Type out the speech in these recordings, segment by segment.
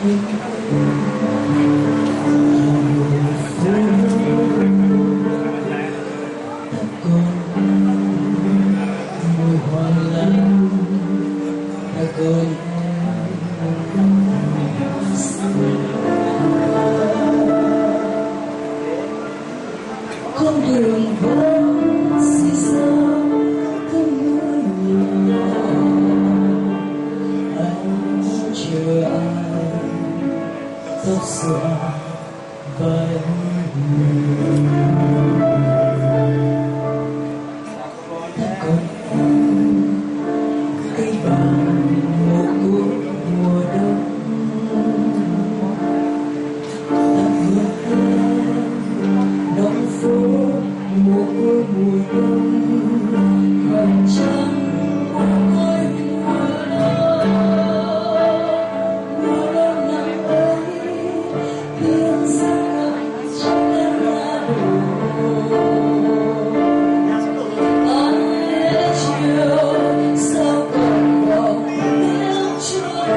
con đường vẫn xì xào cơn mưa nhỏ, anh chờ ai tóc xõa vai ta còn cây vàng mùa cuối mùa đông, ta vượt đông phố mùa cuối mùa đông, vầng trăng mùa đông nằm ấy biên giới trong em là đồ. Ai chiều sao còn vòng tiếng chuông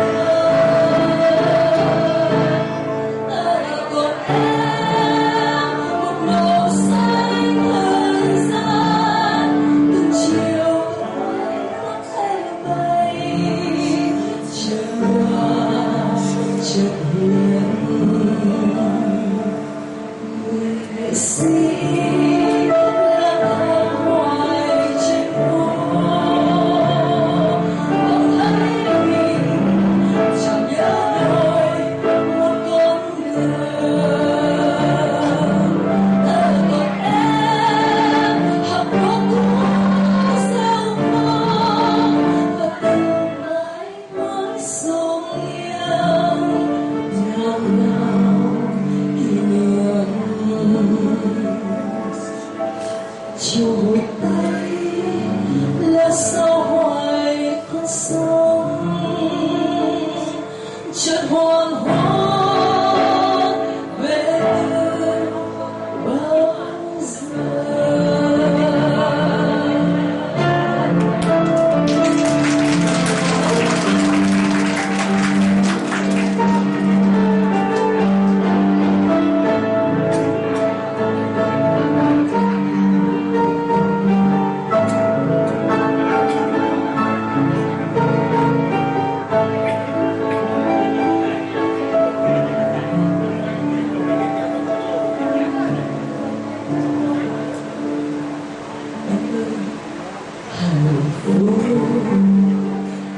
ta đã còn em một màu xanh thời gian, từng chiều có thể bay chờ hoa chợt hiện người nghệ sĩ lang thang hoài trên phố, bỗng thấy mình chẳng nhớ nổi một con người. Ta còn em học phố cũ sao mong và từng mãi mãi sống nghiêng nào nào kỷ niệm. Chiều hồi tay là sao hoài con sông, chợt hoàng hôn về bao giờ.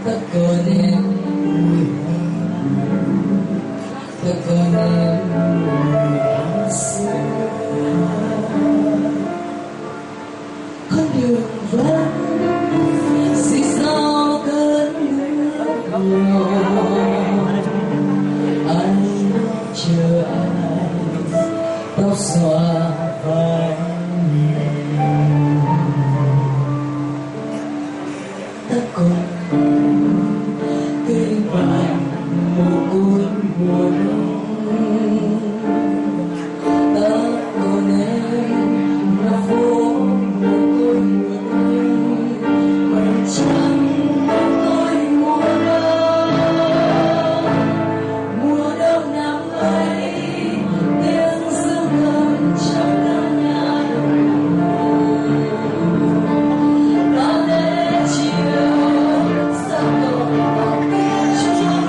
Ta còn em mùi hương, ta còn em mùi hoa xưa, con đường vẫn xì xào cơn mưa nhỏ, anh chờ ai tóc xõa vai. Ta còn cây vàng mùa cuối mùa đông, ta còn em là phố mùa cuối mùa đông, vầng trăng cuối mùa đông năm ấy tiếng dương cầm trong căn nhà bao lễ chiều sao còn vòng tiếng chuông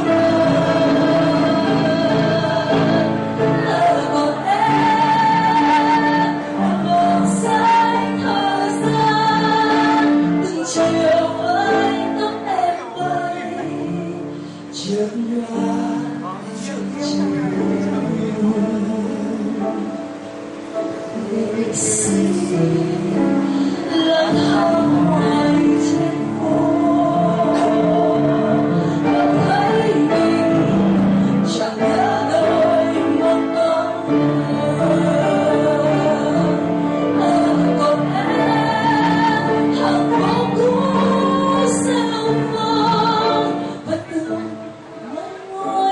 ta còn em một màu xanh thời gian, từng chiều ấy tóc em bay chợt nhòa nghệ sĩ lang thang hoài trên phố, bỗng thấy mình chẳng nhớ nổi một con người. Ta còn em hàng phố cũ sao mong và từng mãi mãi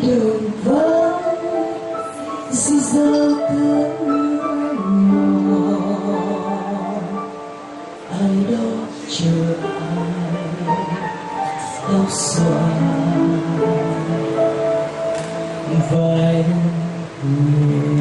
đường vắng xin giao thương nhỏ ai đó chờ ai đau xóa vài người